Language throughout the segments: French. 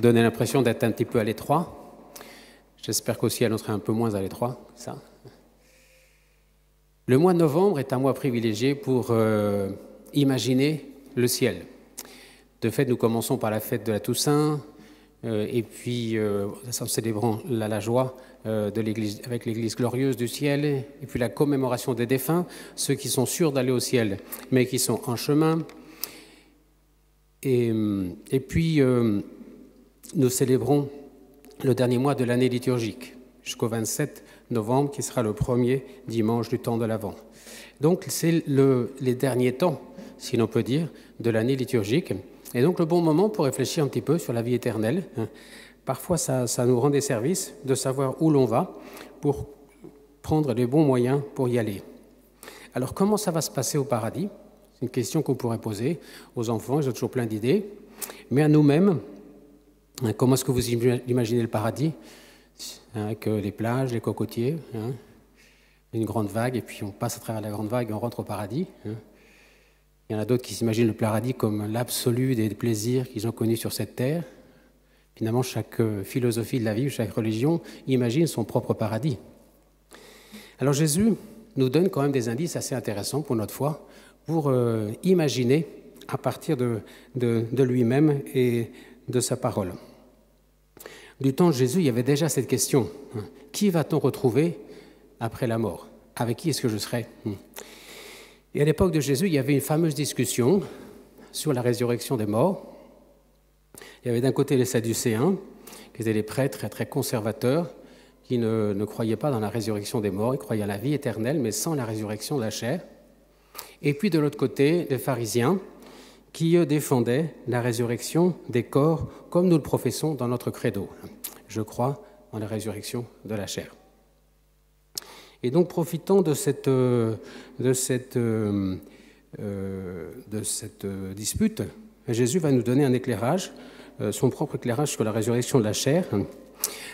donner l'impression d'être un petit peu à l'étroit. J'espère qu'au ciel, on serait un peu moins à l'étroit, ça. Le mois de novembre est un mois privilégié pour imaginer le ciel. De fait, nous commençons par la fête de la Toussaint, et puis en célébrant la joie de l'Église, avec l'Église glorieuse du ciel, et puis la commémoration des défunts, ceux qui sont sûrs d'aller au ciel, mais qui sont en chemin. Et puis, nous célébrons le dernier mois de l'année liturgique, jusqu'au 27 novembre, qui sera le premier dimanche du temps de l'Avent. Donc, c'est les derniers temps, si l'on peut dire, de l'année liturgique. Et donc, le bon moment pour réfléchir un petit peu sur la vie éternelle. Parfois, ça nous rend des services de savoir où l'on va pour prendre les bons moyens pour y aller. Alors, comment ça va se passer au paradis ? C'est une question qu'on pourrait poser aux enfants, ils ont toujours plein d'idées. Mais à nous-mêmes, comment est-ce que vous imaginez le paradis ? Avec les plages, les cocotiers, une grande vague, et puis on passe à travers la grande vague et on rentre au paradis. Il y en a d'autres qui s'imaginent le paradis comme l'absolu des plaisirs qu'ils ont connus sur cette terre. Finalement, chaque philosophie de la vie, chaque religion imagine son propre paradis. Alors Jésus nous donne quand même des indices assez intéressants pour notre foi, pour imaginer à partir de lui-même et de sa parole. Du temps de Jésus, il y avait déjà cette question. Qui va-t-on retrouver après la mort ? Avec qui est-ce que je serai ? Et à l'époque de Jésus, il y avait une fameuse discussion sur la résurrection des morts. Il y avait d'un côté les Sadducéens, qui étaient les prêtres très conservateurs, qui ne croyaient pas dans la résurrection des morts, ils croyaient à la vie éternelle, mais sans la résurrection de la chair. Et puis de l'autre côté, les pharisiens, qui défendaient la résurrection des corps, comme nous le professons dans notre credo. Je crois en la résurrection de la chair. Et donc, profitant de cette dispute, Jésus va nous donner un éclairage, son propre éclairage sur la résurrection de la chair.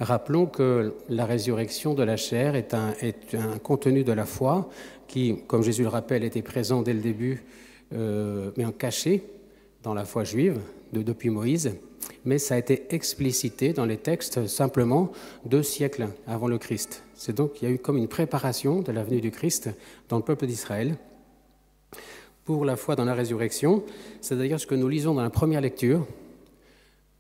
Rappelons que la résurrection de la chair est un contenu de la foi qui, comme Jésus le rappelle, était présent dès le début, mais en caché dans la foi juive depuis Moïse, mais ça a été explicité dans les textes simplement 2 siècles avant le Christ. C'est donc qu'il y a eu comme une préparation de la venue du Christ dans le peuple d'Israël pour la foi dans la résurrection. C'est d'ailleurs ce que nous lisons dans la première lecture,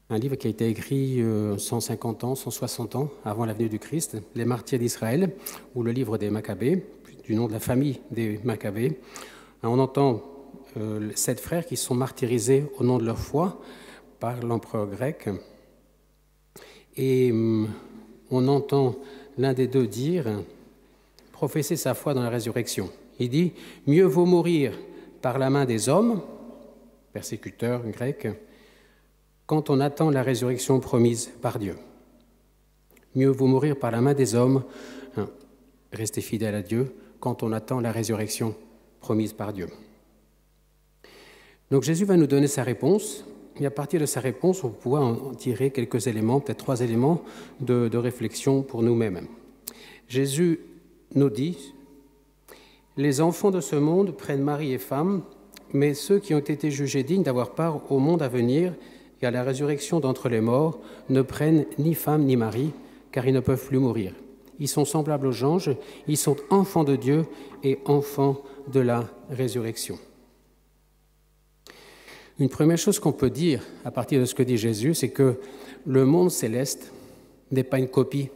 un livre qui a été écrit 150 ans, 160 ans avant la venue du Christ, Les Martyrs d'Israël, ou le livre des Maccabées, du nom de la famille des Maccabées. On entend 7 frères qui sont martyrisés au nom de leur foi par l'empereur grec. Et on entend l'un des deux dire, professer sa foi dans la résurrection. Il dit, mieux vaut mourir par la main des hommes, persécuteurs grecs, quand on attend la résurrection promise par Dieu. Mieux vaut mourir par la main des hommes, rester fidèle à Dieu, quand on attend la résurrection promise par Dieu. Donc Jésus va nous donner sa réponse, et à partir de sa réponse, on pourra en tirer quelques éléments, peut-être 3 éléments de réflexion pour nous-mêmes. Jésus nous dit, « Les enfants de ce monde prennent mari et femme, mais ceux qui ont été jugés dignes d'avoir part au monde à venir et à la résurrection d'entre les morts ne prennent ni femme ni mari, car ils ne peuvent plus mourir. Ils sont semblables aux anges, ils sont enfants de Dieu et enfants de la résurrection. » Une première chose qu'on peut dire à partir de ce que dit Jésus, c'est que le monde céleste n'est pas une copie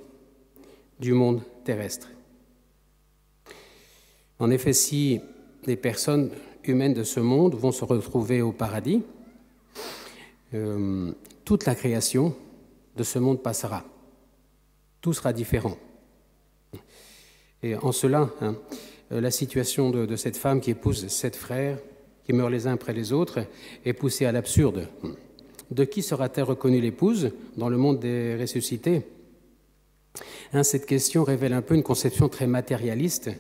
du monde terrestre. En effet, si les personnes humaines de ce monde vont se retrouver au paradis, toute la création de ce monde passera. Tout sera différent. Et en cela, la situation de cette femme qui épouse 7 frères, qui meurent les uns après les autres, est poussée à l'absurde. De qui sera-t-elle reconnue l'épouse dans le monde des ressuscités ? Cette question révèle un peu une conception très matérialiste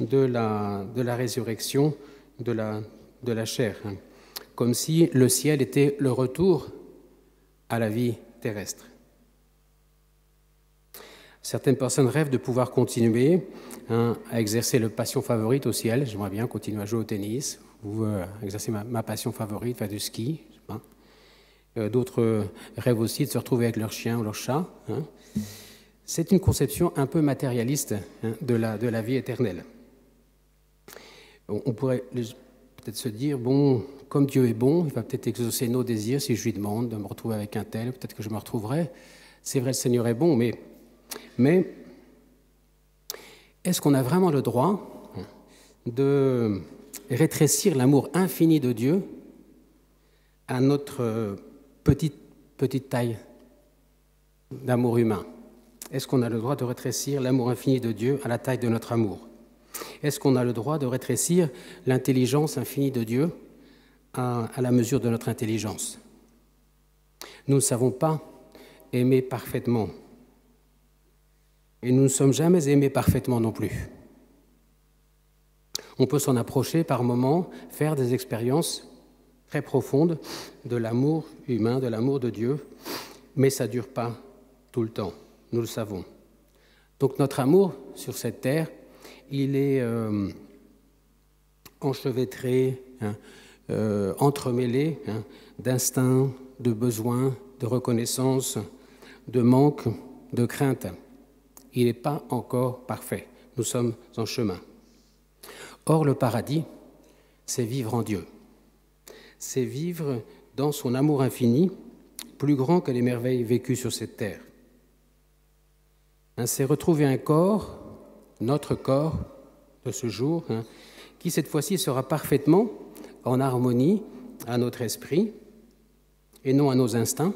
de la résurrection de la chair, comme si le ciel était le retour à la vie terrestre. Certaines personnes rêvent de pouvoir continuer à exercer leur passion favorite au ciel. J'aimerais bien continuer à jouer au tennis ou exercer ma passion favorite, faire du ski. D'autres rêvent aussi de se retrouver avec leur chien ou leur chat. Hein. C'est une conception un peu matérialiste de la vie éternelle. On pourrait peut-être se dire, bon, comme Dieu est bon, il va peut-être exaucer nos désirs si je lui demande de me retrouver avec un tel, peut-être que je me retrouverai. C'est vrai, le Seigneur est bon, mais est-ce qu'on a vraiment le droit de rétrécir l'amour infini de Dieu à notre petite taille d'amour humain? Est-ce qu'on a le droit de rétrécir l'amour infini de Dieu à la taille de notre amour? Est-ce qu'on a le droit de rétrécir l'intelligence infinie de Dieu à la mesure de notre intelligence? Nous ne savons pas aimer parfaitement. Et nous ne sommes jamais aimés parfaitement non plus. On peut s'en approcher par moments, faire des expériences très profondes de l'amour humain, de l'amour de Dieu, mais ça ne dure pas tout le temps, nous le savons. Donc notre amour sur cette terre, il est enchevêtré, entremêlé d'instincts, de besoins, de reconnaissance, de manque, de crainte. Il n'est pas encore parfait. Nous sommes en chemin. Or, le paradis, c'est vivre en Dieu. C'est vivre dans son amour infini, plus grand que les merveilles vécues sur cette terre. C'est retrouver un corps, notre corps de ce jour, qui cette fois-ci sera parfaitement en harmonie à notre esprit et non à nos instincts,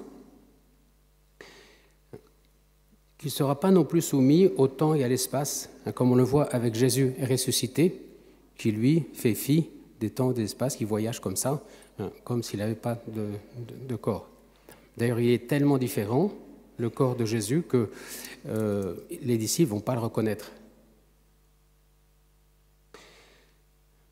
qui ne sera pas non plus soumis au temps et à l'espace, comme on le voit avec Jésus ressuscité, qui lui fait fi des temps et des espaces, qui voyage comme ça, comme s'il n'avait pas de corps. D'ailleurs, il est tellement différent, le corps de Jésus, que les disciples ne vont pas le reconnaître.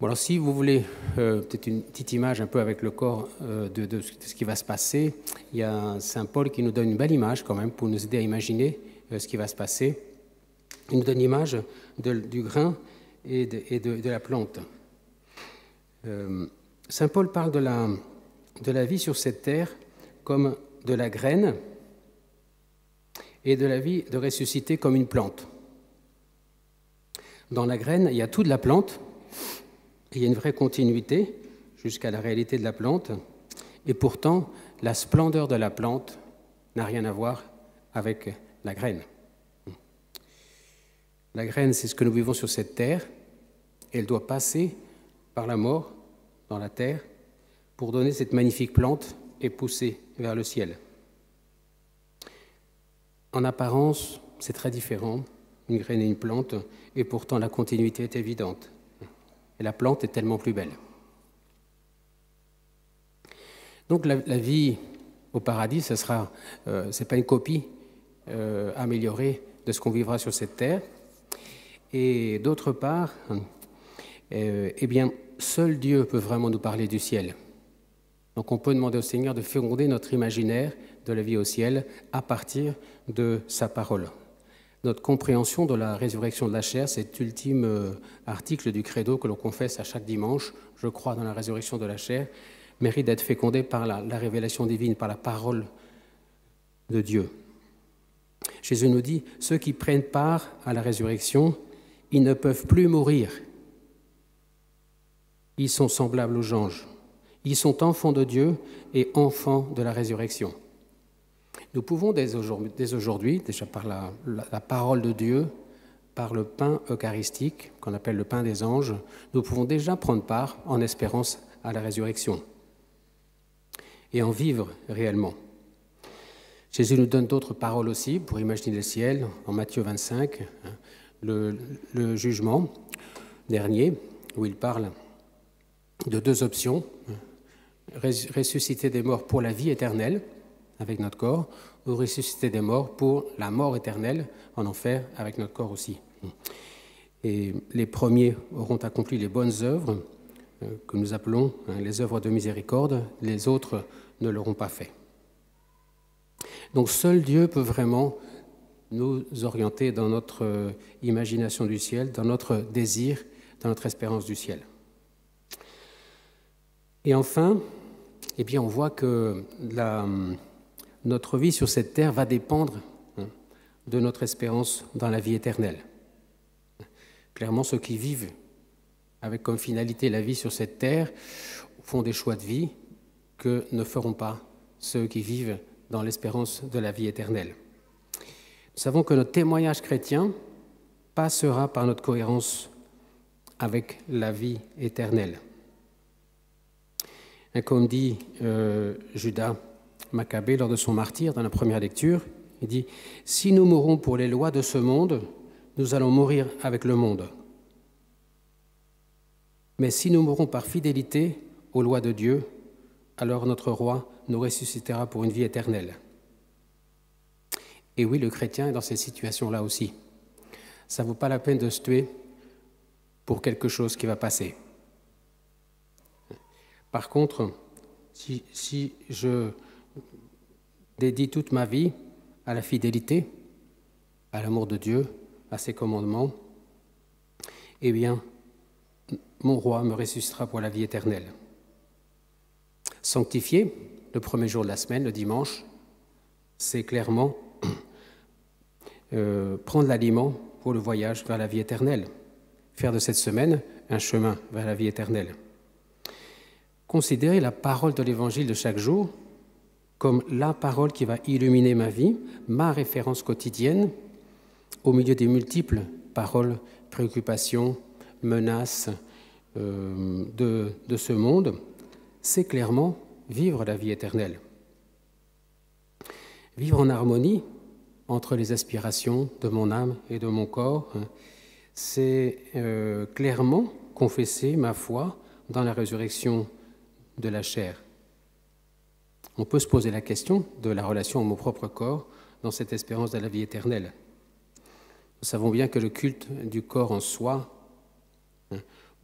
Bon, alors si vous voulez peut-être une petite image un peu avec le corps de ce qui va se passer, il y a Saint Paul qui nous donne une belle image quand même pour nous aider à imaginer ce qui va se passer. Il nous donne l'image du grain et de la plante. Saint Paul parle de la vie sur cette terre comme de la graine et de la vie de ressusciter comme une plante. Dans la graine, il y a tout de la plante, et il y a une vraie continuité jusqu'à la réalité de la plante, et pourtant, la splendeur de la plante n'a rien à voir avec la graine. La graine, c'est ce que nous vivons sur cette terre, et elle doit passer par la mort dans la terre pour donner cette magnifique plante et pousser vers le ciel. En apparence, c'est très différent, une graine et une plante, et pourtant la continuité est évidente. Et la plante est tellement plus belle. Donc la vie au paradis, c'est pas une copie améliorée de ce qu'on vivra sur cette terre. Et d'autre part, eh bien, seul Dieu peut vraiment nous parler du ciel. Donc on peut demander au Seigneur de féconder notre imaginaire de la vie au ciel à partir de sa parole. Notre compréhension de la résurrection de la chair, cet ultime article du credo que l'on confesse à chaque dimanche, je crois dans la résurrection de la chair, mérite d'être fécondé par la révélation divine, par la parole de Dieu. Jésus nous dit, ceux qui prennent part à la résurrection, ils ne peuvent plus mourir. Ils sont semblables aux anges. Ils sont enfants de Dieu et enfants de la résurrection. Nous pouvons dès aujourd'hui, déjà par la parole de Dieu, par le pain eucharistique, qu'on appelle le pain des anges, nous pouvons déjà prendre part en espérance à la résurrection et en vivre réellement. Jésus nous donne d'autres paroles aussi pour imaginer le ciel, en Matthieu 25, le jugement dernier, où il parle de deux options, ressusciter des morts pour la vie éternelle, avec notre corps, ou ressusciter des morts pour la mort éternelle en enfer avec notre corps aussi. Et les premiers auront accompli les bonnes œuvres que nous appelons les œuvres de miséricorde, les autres ne l'auront pas fait. Donc seul Dieu peut vraiment nous orienter dans notre imagination du ciel, dans notre désir, dans notre espérance du ciel. Et enfin, eh bien on voit que notre vie sur cette terre va dépendre de notre espérance dans la vie éternelle. Clairement, ceux qui vivent avec comme finalité la vie sur cette terre font des choix de vie que ne feront pas ceux qui vivent dans l'espérance de la vie éternelle. Nous savons que notre témoignage chrétien passera par notre cohérence avec la vie éternelle. Et comme dit Judas Maccabée lors de son martyre dans la première lecture, il dit « Si nous mourons pour les lois de ce monde, nous allons mourir avec le monde. Mais si nous mourons par fidélité aux lois de Dieu, alors notre roi nous ressuscitera pour une vie éternelle. » Et oui, le chrétien est dans cette situation-là aussi. Ça ne vaut pas la peine de se tuer pour quelque chose qui va passer. Par contre, si je dédie toute ma vie à la fidélité, à l'amour de Dieu, à ses commandements, eh bien, mon roi me ressuscitera pour la vie éternelle. Sanctifier, le premier jour de la semaine, le dimanche, c'est clairement prendre l'aliment pour le voyage vers la vie éternelle. Faire de cette semaine un chemin vers la vie éternelle. Considérer la parole de l'Évangile de chaque jour comme la parole qui va illuminer ma vie, ma référence quotidienne, au milieu des multiples paroles, préoccupations, menaces de ce monde, c'est clairement vivre la vie éternelle. Vivre en harmonie entre les aspirations de mon âme et de mon corps, c'est clairement confesser ma foi dans la résurrection de la chair. On peut se poser la question de la relation à mon propre corps dans cette espérance de la vie éternelle. Nous savons bien que le culte du corps en soi,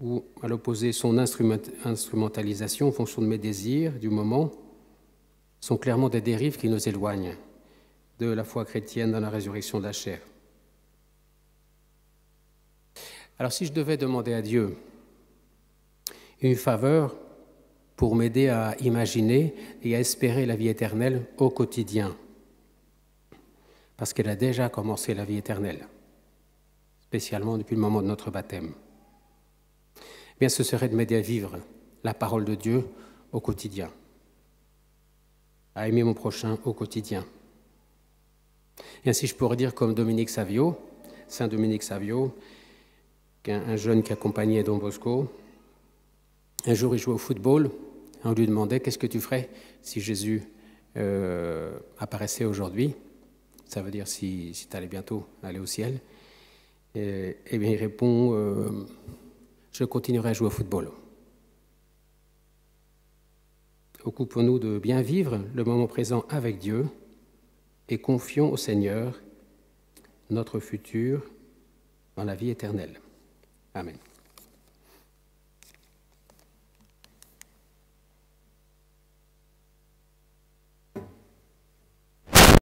ou à l'opposé son instrumentalisation en fonction de mes désirs du moment, sont clairement des dérives qui nous éloignent de la foi chrétienne dans la résurrection de la chair. Alors si je devais demander à Dieu une faveur pour m'aider à imaginer et à espérer la vie éternelle au quotidien, parce qu'elle a déjà commencé la vie éternelle, spécialement depuis le moment de notre baptême, eh bien ce serait de m'aider à vivre la parole de Dieu au quotidien, à aimer mon prochain au quotidien. Et ainsi je pourrais dire comme Dominique Savio, Saint Dominique Savio, un jeune qui accompagnait Don Bosco. Un jour, il jouait au football. On lui demandait « Qu'est-ce que tu ferais si Jésus apparaissait aujourd'hui ?» Ça veut dire si tu allais bientôt aller au ciel. Et bien, il répond « Je continuerai à jouer au football. » Occupons-nous de bien vivre le moment présent avec Dieu et confions au Seigneur notre futur dans la vie éternelle. Amen.